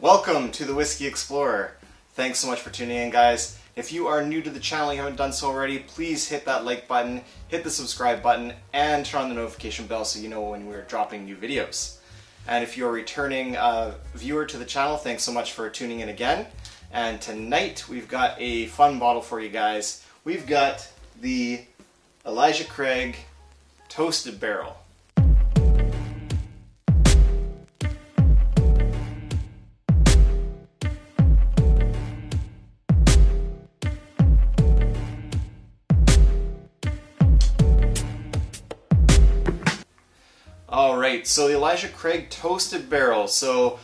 Welcome to the Whiskey Explorer. Thanks so much for tuning in, guys. If you are new to the channel and you haven't done so already, please hit that like button, hit the subscribe button, and turn on the notification bell so you know when we're dropping new videos. And if you're a returning viewer to the channel, thanks so much for tuning in again. And tonight we've got a fun bottle for you guys. We've got the Elijah Craig Toasted Barrel. Alright, so the Elijah Craig Toasted Barrel. So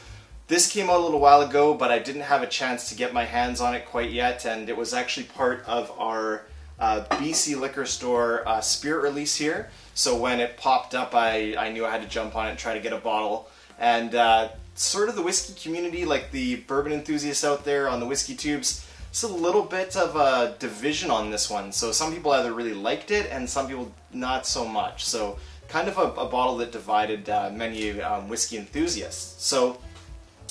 this came out a little while ago, but I didn't have a chance to get my hands on it quite yet, and it was actually part of our BC liquor store spirit release here. So when it popped up, I knew I had to jump on it and try to get a bottle. And sort of the whiskey community, like the bourbon enthusiasts out there on the whiskey tubes, it's a little bit of a division on this one. So some people either really liked it and some people not so much. So kind of a bottle that divided many whiskey enthusiasts. So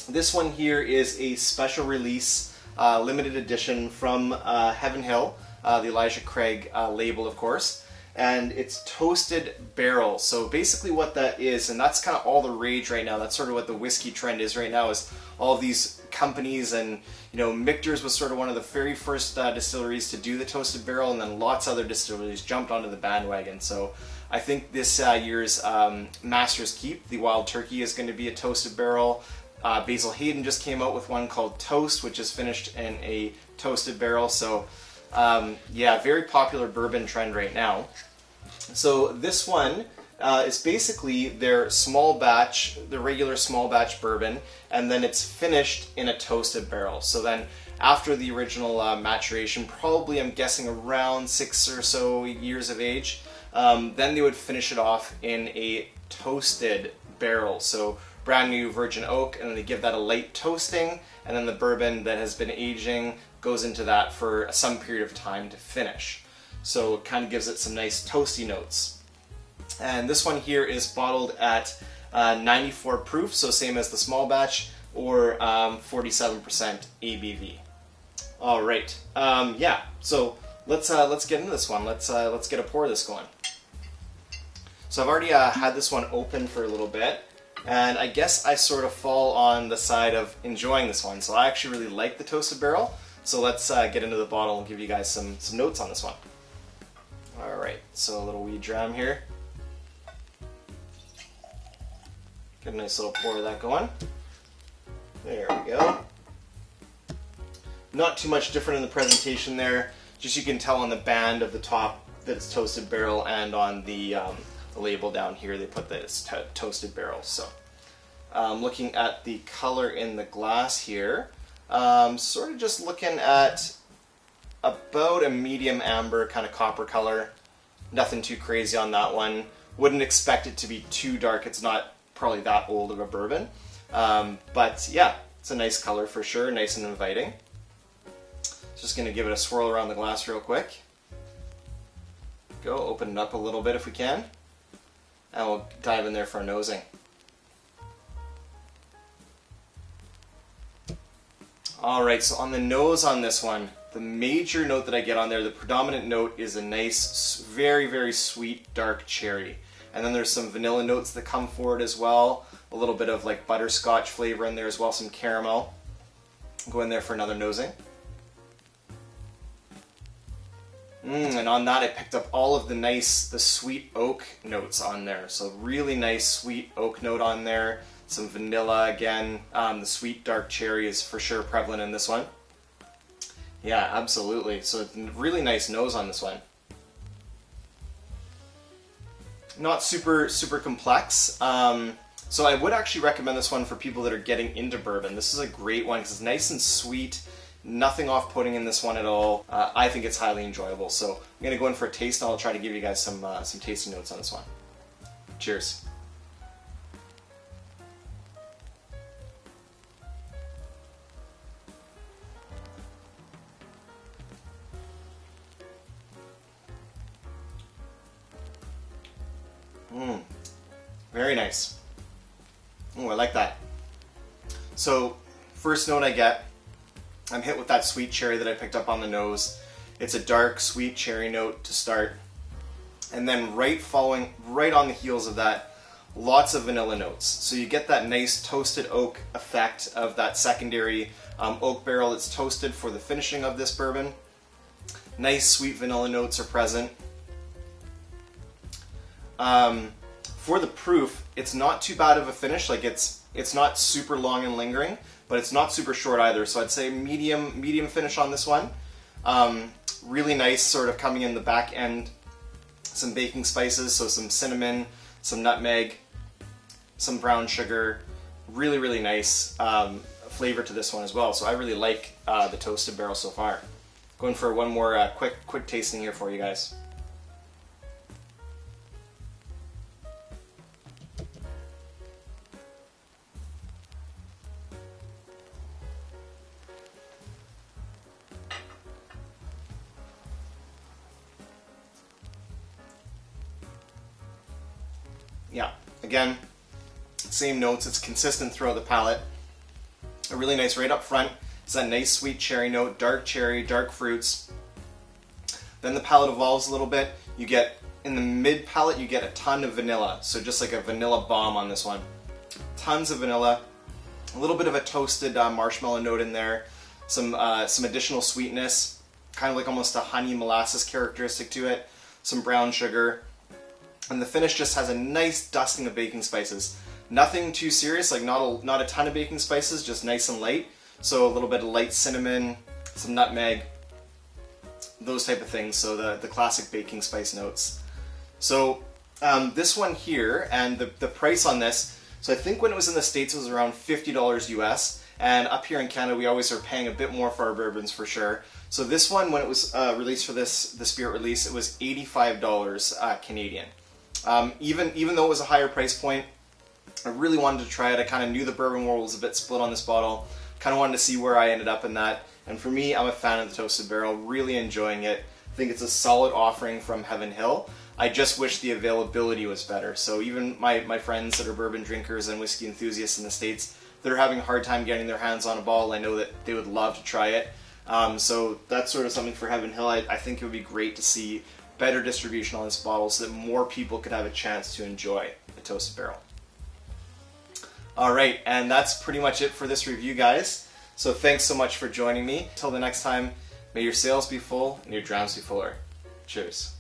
this one here is a special release, limited edition from Heaven Hill, the Elijah Craig label, of course, and it's Toasted Barrel. So basically what that is, and that's kind of all the rage right now, that's sort of what the whiskey trend is right now, is all of these companies, and you know, Michter's was sort of one of the very first distilleries to do the Toasted Barrel, and then lots of other distilleries jumped onto the bandwagon. So I think this year's Master's Keep, the Wild Turkey, is going to be a Toasted Barrel. Basil Hayden just came out with one called Toast, which is finished in a Toasted Barrel. So yeah, very popular bourbon trend right now. So this one is basically their small batch, the regular small batch bourbon, and then it's finished in a Toasted Barrel. So then after the original maturation, probably I'm guessing around 6 or so years of age, then they would finish it off in a toasted barrel. So brand new virgin oak, and then they give that a light toasting, and then the bourbon that has been aging goes into that for some period of time to finish. So it kind of gives it some nice toasty notes. And this one here is bottled at 94 proof, so same as the small batch, or 47% ABV. All right, yeah. So let's get into this one. Let's get a pour of this going. So I've already had this one open for a little bit, and I guess I sort of fall on the side of enjoying this one. So I actually really like the Toasted Barrel. So let's get into the bottle and give you guys some notes on this one. All right, so a little wee dram here. Get a nice little pour of that going. There we go. Not too much different in the presentation there. Just you can tell on the band of the top that it's Toasted Barrel, and on the label down here they put that it's Toasted Barrel. So looking at the color in the glass here, sort of just looking at about a medium amber kind of copper color. Nothing too crazy on that one. Wouldn't expect it to be too dark. It's not probably that old of a bourbon. But yeah, it's a nice color for sure, nice and inviting. Just going to give it a swirl around the glass real quick. Go, open it up a little bit if we can. And we'll dive in there for a nosing. Alright, so on the nose on this one, the major note that I get on there, the predominant note, is a nice, very, very sweet dark cherry. And then there's some vanilla notes that come forward as well. A little bit of like butterscotch flavor in there as well, some caramel. Go in there for another nosing. And on that I picked up all of the sweet oak notes on there. So really nice sweet oak note on there. Some vanilla again. The sweet dark cherry is for sure prevalent in this one. Yeah, absolutely. So really nice nose on this one. Not super complex. So I would actually recommend this one for people that are getting into bourbon. This is a great one because it's nice and sweet. Nothing off-putting in this one at all. I think it's highly enjoyable. So I'm going to go in for a taste, and I'll try to give you guys some tasty notes on this one. Cheers. Very nice. Oh, I like that. So first note I get, I'm hit with that sweet cherry that I picked up on the nose. It's a dark, sweet cherry note to start. And then right on the heels of that, lots of vanilla notes. So you get that nice toasted oak effect of that secondary oak barrel that's toasted for the finishing of this bourbon. Nice sweet vanilla notes are present. For the proof, it's not too bad of a finish. Like it's not super long and lingering, but it's not super short either. So I'd say medium finish on this one. Really nice, sort of coming in the back end. Some baking spices, so some cinnamon, some nutmeg, some brown sugar. Really, really nice flavor to this one as well. So I really like the toasted barrel so far. Going for one more quick tasting here for you guys. Yeah, again, same notes, it's consistent throughout the palate. A really nice right up front is that nice sweet cherry note, dark cherry, dark fruits. Then the palate evolves a little bit. You get, in the mid palate, you get a ton of vanilla. So just like a vanilla bomb on this one. Tons of vanilla, a little bit of a toasted marshmallow note in there, some additional sweetness, kind of like almost a honey molasses characteristic to it, some brown sugar. And the finish just has a nice dusting of baking spices. Nothing too serious, like not a ton of baking spices, just nice and light. So a little bit of light cinnamon, some nutmeg, those type of things. So the classic baking spice notes. So this one here, and the price on this, so I think when it was in the States it was around $50 US, and up here in Canada we always are paying a bit more for our bourbons for sure. So this one, when it was released for the Spirit release, it was $85 Canadian. Even though it was a higher price point, I really wanted to try it. I kind of knew the bourbon world was a bit split on this bottle. Kind of wanted to see where I ended up in that. And for me, I'm a fan of the Toasted Barrel, really enjoying it. I think it's a solid offering from Heaven Hill. I just wish the availability was better. So even my friends that are bourbon drinkers and whiskey enthusiasts in the States, they're having a hard time getting their hands on a bottle. I know that they would love to try it. So that's sort of something for Heaven Hill. I think it would be great to see better distribution on this bottle so that more people could have a chance to enjoy the Toasted Barrel. Alright, and that's pretty much it for this review, guys. So thanks so much for joining me. Until the next time, may your sails be full and your drams be fuller. Cheers.